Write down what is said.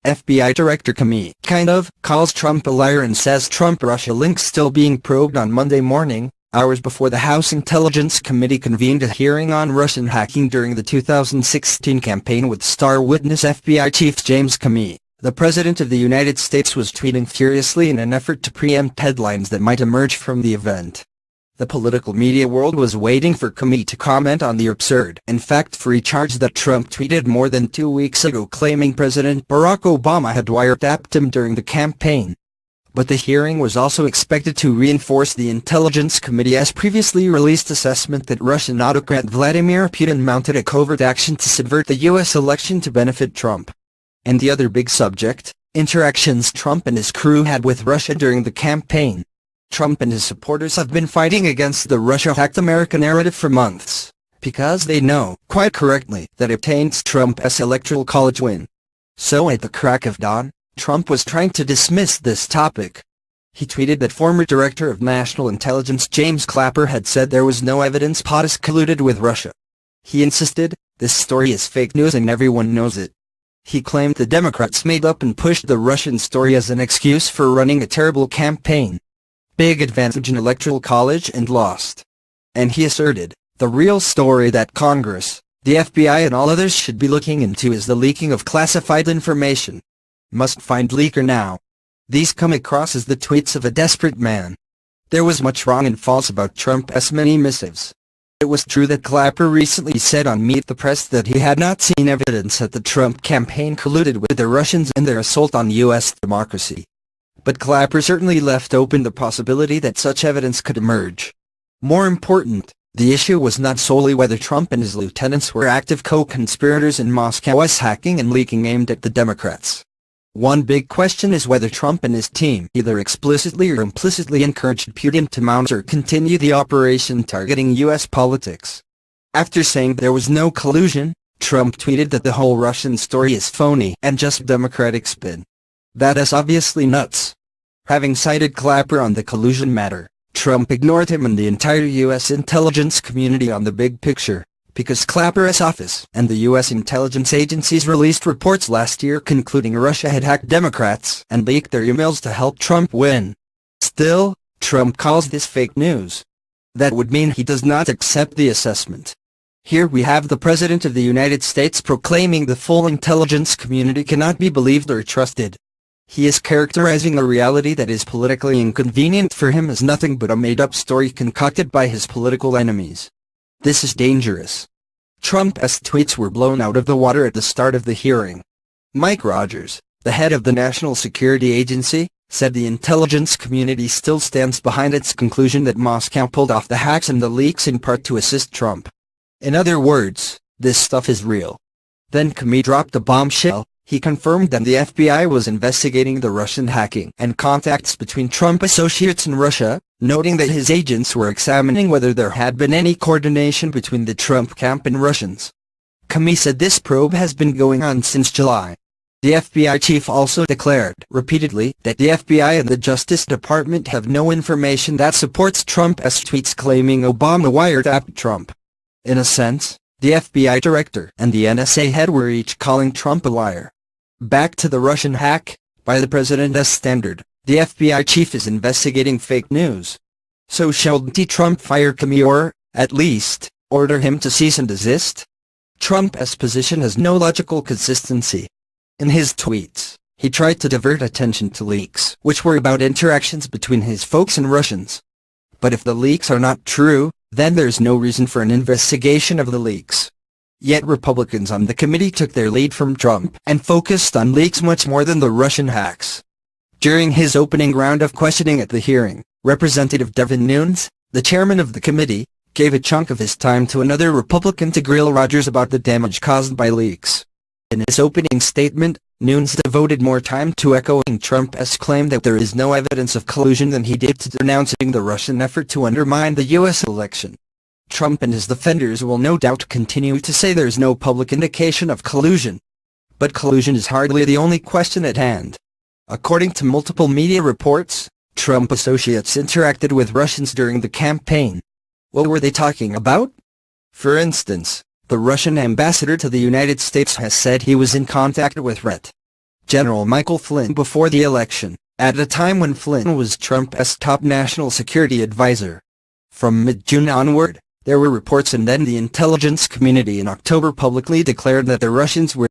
FBI Director Comey calls Trump a liar and says Trump-Russia links still being probed on Monday morning, hours before the House Intelligence Committee convened a hearing on Russian hacking during the 2016 campaign with star witness FBI Chief James Comey. The President of the United States was tweeting furiously in an effort to preempt headlines that might emerge from the event. The political media world was waiting for Comey to comment on the absurd and fact-free charge that Trump tweeted more than 2 weeks ago claiming President Barack Obama had wiretapped him during the campaign. But the hearing was also expected to reinforce the Intelligence Committee's previously released assessment that Russian autocrat Vladimir Putin mounted a covert action to subvert the U.S. election to benefit Trump. And the other big subject, interactions Trump and his crew had with Russia during the campaign. Trump and his supporters have been fighting against the Russia-hacked America narrative for months, because they know, quite correctly, that it taints Trump's electoral college win. So at the crack of dawn, Trump was trying to dismiss this topic. He tweeted that former Director of National Intelligence James Clapper had said there was no evidence POTUS colluded with Russia. He insisted, this story is fake news and everyone knows it. He claimed the Democrats made up and pushed the Russian story as an excuse for running a terrible campaign. Big advantage in electoral college and lost. And he asserted, the real story that Congress, the FBI and all others should be looking into is the leaking of classified information. Must find leaker now. These come across as the tweets of a desperate man. There was much wrong and false about Trump's many missives. It was true that Clapper recently said on Meet the Press that he had not seen evidence that the Trump campaign colluded with the Russians in their assault on U.S. democracy. But Clapper certainly left open the possibility that such evidence could emerge. More important, the issue was not solely whether Trump and his lieutenants were active co-conspirators in Moscow's hacking and leaking aimed at the Democrats. One big question is whether Trump and his team either explicitly or implicitly encouraged Putin to mount or continue the operation targeting U.S. politics. After saying there was no collusion, Trump tweeted that the whole Russian story is phony and just Democratic spin. That is obviously nuts. Having cited Clapper on the collusion matter, Trump ignored him and the entire U.S. intelligence community on the big picture, because Clapper's office and the U.S. intelligence agencies released reports last year concluding Russia had hacked Democrats and leaked their emails to help Trump win. Still, Trump calls this fake news. That would mean he does not accept the assessment. Here we have the President of the United States proclaiming the full intelligence community cannot be believed or trusted. He is characterizing a reality that is politically inconvenient for him as nothing but a made-up story concocted by his political enemies. This is dangerous. Trump's tweets were blown out of the water at the start of the hearing. Mike Rogers, the head of the National Security Agency, said the intelligence community still stands behind its conclusion that Moscow pulled off the hacks and the leaks in part to assist Trump. In other words, this stuff is real. Then Comey dropped a bombshell. He confirmed that the FBI was investigating the Russian hacking and contacts between Trump associates in Russia, noting that his agents were examining whether there had been any coordination between the Trump camp and Russians. Comey said this probe has been going on since July. The FBI chief also declared repeatedly that the FBI and the Justice Department have no information that supports Trump's tweets claiming Obama wiretapped Trump. In a sense, the FBI director and the NSA head were each calling Trump a liar. Back to the Russian hack, by the president's standard, the FBI chief is investigating fake news. So shouldn't Trump fire Comey or, at least, order him to cease and desist? Trump's position has no logical consistency. In his tweets, he tried to divert attention to leaks, which were about interactions between his folks and Russians. But if the leaks are not true, then there's no reason for an investigation of the leaks. Yet Republicans on the committee took their lead from Trump and focused on leaks much more than the Russian hacks. During his opening round of questioning at the hearing, Representative Devin Nunes, the chairman of the committee, gave a chunk of his time to another Republican to grill Rogers about the damage caused by leaks. In his opening statement, Nunes devoted more time to echoing Trump's claim that there is no evidence of collusion than he did to denouncing the Russian effort to undermine the U.S. election. Trump and his defenders will no doubt continue to say there's no public indication of collusion. But collusion is hardly the only question at hand. According to multiple media reports, Trump associates interacted with Russians during the campaign. What were they talking about? For instance, the Russian ambassador to the United States has said he was in contact with RET. General Michael Flynn before the election, at a time when Flynn was Trump's top national security advisor. From mid-June onward, there were reports, and then the intelligence community in October publicly declared that the Russians were